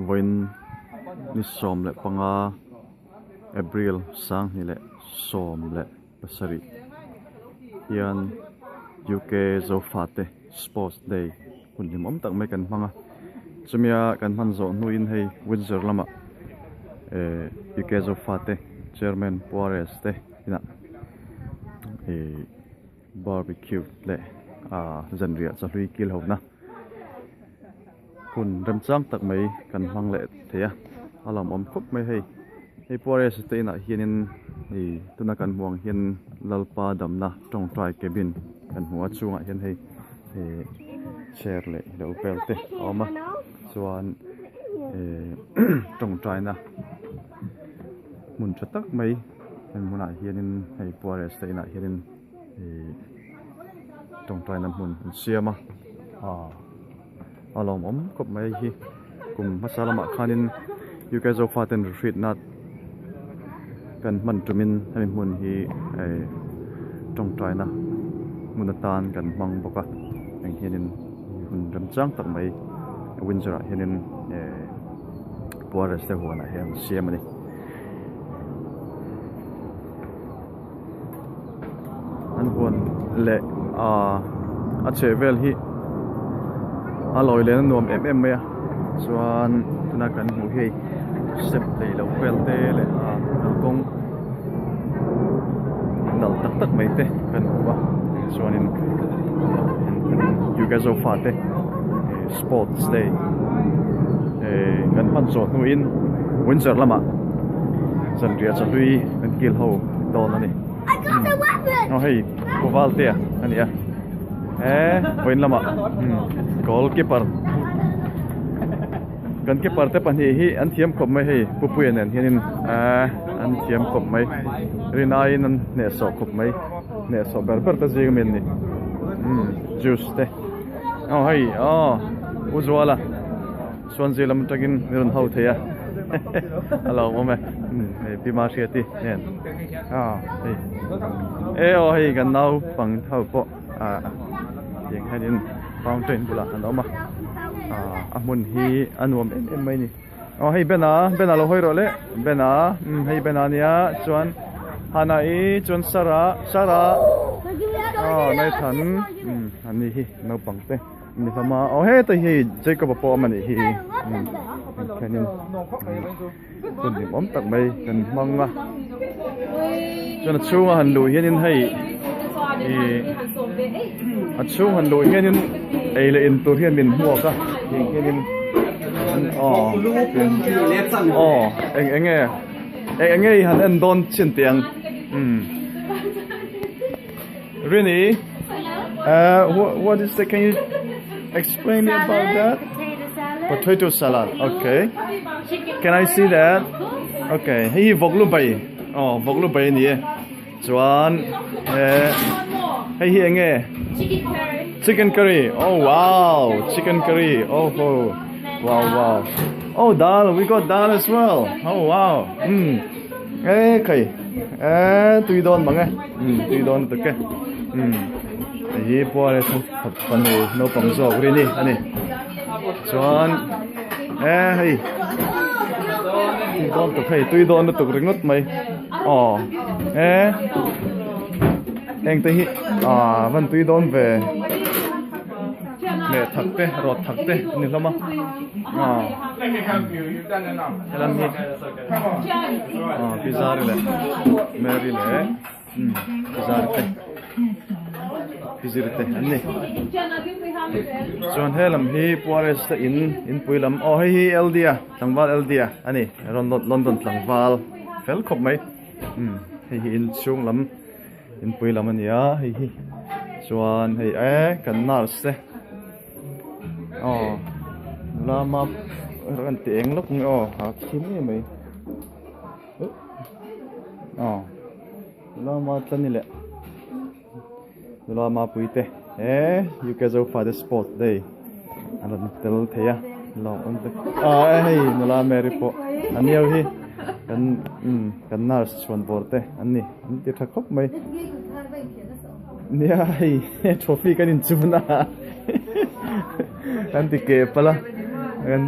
voin ni som le panga April sang ni le som le pasari hian UK Zofate Sports Day kun lim om tak mai kan hmanga chumia kan man zo nu in hei Windsor lama UK Zofate Chairman Juarez te ina barbecue le zanria chalui kil hona kun ramchang tak mai kan hmang le theya alam om khop mai hei Juarez te ina hianin tuna kan muang hian lalpa damna tong trai cabin kan huwa chunga hian hei chair le lo pelte oma chuan tong trai na mun chatak mai kan muna hianin hei Juarez te ina hianin tong trai na mun siama alom om khop mai hi kum masalama khanin UK Zofaten retreat nat kan man tumin hemi mun hi tong trai na munatan kan mang boka ang hianin hun ramchang tak mai Windsor hianin Juarez te huana hian siamani an huan le a chevel hi aloi le nuam mai chuan tuna kan mu hei step te lo pel te le kong dal tak mai te kan wa chuanin you guys of fate sports day kan man zo nu in Windsor lama zanria chalui kan kil ho don ani no hei kovalte ani win lama goalkeeper kan keeper te pan hi an thiam khop mai hei pupuan an hianin an thiam khop mai rinai nan ne so khop mai ne so berber ta jing men ni juice te hei uzwala Swansea lam takin ron hau theya alo mome pima siati nen hei hei kan nau pang thau po yang hadin fountain pula an oma amun hi anuam em mai ni hei bena lo hoi ro le bena hei bena nia chuan hana chuan sara nai than ani hi no pangte ni fama he ta hi Jacob po mani hi kanin kun dim om tak mai kan manga chuan chunga han lu hianin hei chung han lu hianin ei le in tur hian min huwa ka hianin enge han en don chin tiang really what is the can you explain me about that potato salad okay can I see that okay hi voglu bai ni chuan hi enge chicken curry oh wow chicken curry wow oh dal we got dal as well oh wow kai tui don mange tui don to ke hi pore panu no pangzo rini ani chuan hei don to kai tui don to ringot mai anh tới hi vẫn tùy đón về mẹ thật thế rọt thật thế nhìn không làm gì pizza rồi Mary này pizza thế anh này chọn hết làm hi Juarez in pui làm hi Eldia thằng Val Eldia anh này London thằng Val fel khop mấy hi in chung lắm in pui lam ania hi chuan hei kan nars te lama ran teng lok ha khim ni mai lama tani le lama pui te you guys are for the sport day anan tel theya lo on te hei nala meri po aniau hi kan nars chuan borte anni ti thakop mai nia hei trophy kan in chuna kan ti ke pala kan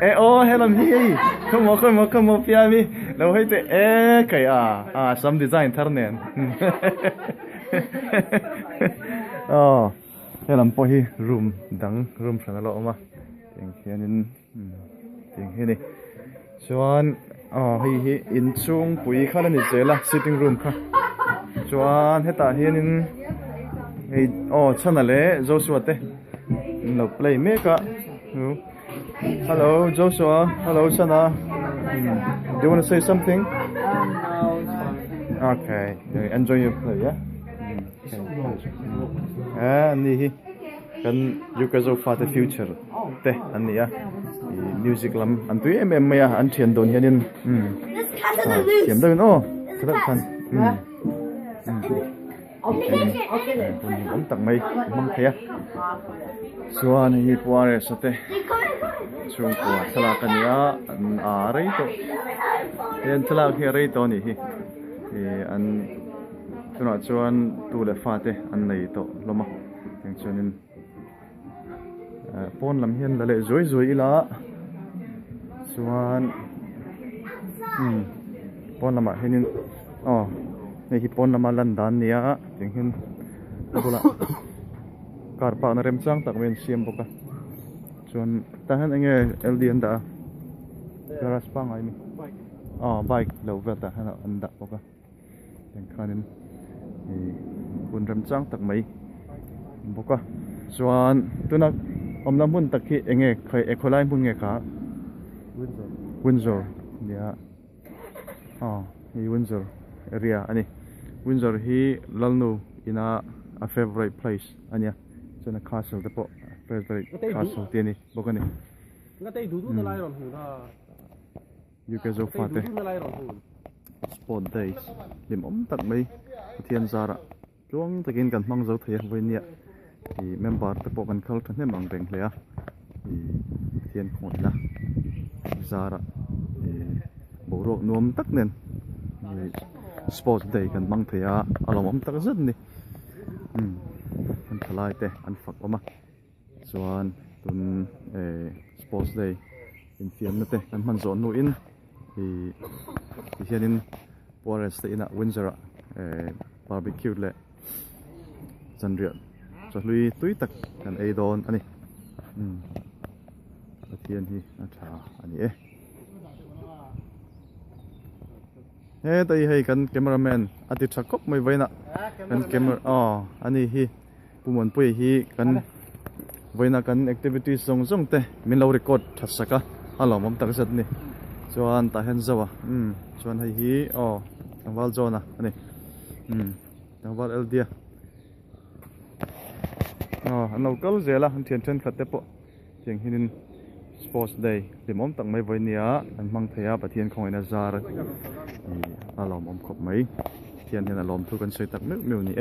oh hello hi come on pia mi lo hai te kai some design tharnen oh hello po hi room sang lo ma ting hianin ting hi ni chuan hi in chung pui khala ni chela sitting room kha chuan heta hianin ei chana le Joshua te no play meka hello Joshua, hello Chana. Do you want to say something? No, it's fine. Okay, enjoy your play, yeah? Ni kan you guys of the future te ani ya music lam an tu em ya an thian don hianin thiam da no kada khan om tak mai mong thaya suan hi puare sote chung ko thala kan ya an rei to en thala hi rei to ni hi an tuna chuan tu le fa te an nei to loma teng chuanin pon lam hian la le zoi ila chuan pon lama hianin nei hi pon lama lan dan nia teng hin bula kar pa na rem chang tak men siam boka chuan tahan enge LDN da garage pa ngai mi bike lo vel ta hana anda boka teng khanin kun rem chang tak mai boka chuan tunak omlam hun takhi enge khai ekholai mun nge kha Windsor ya hi Windsor area ani Windsor hi lalnu ina a favorite place ania chana castle te po favorite castle tiani bokani ngatei du na lai ron hu da you guys of fate na lai ron hu sport days lim tak mai thian zara chuang takin kan mang zo thei voi nia i member te po kan khal than ne mang reng hlea i thian khot la zara borok nuam tak nen sports day kan mang thea alom tak zat ni kan thalai te an fak oma chuan tun sports day in fiam na te kan man zon nu in i hianin forest te ina Windsor barbecue le chandria chlui tui tak kan ei don ani pathian hi atha ani tai hei kan cameraman ati thakop mai vaina kan camera ani hi pumon pui hi kan vaina kan activity song te min lo record thasaka halom om tak zat ni chuan ta hen zawa chuan hei hi tangwal zona ani tangwal eldia an local zela an thian then khat te po tiang hinin sports day limom tak mai voinia an mang thaya pathian khoina zar alom om khop mai thian hen alom thu kan sei tak meu ni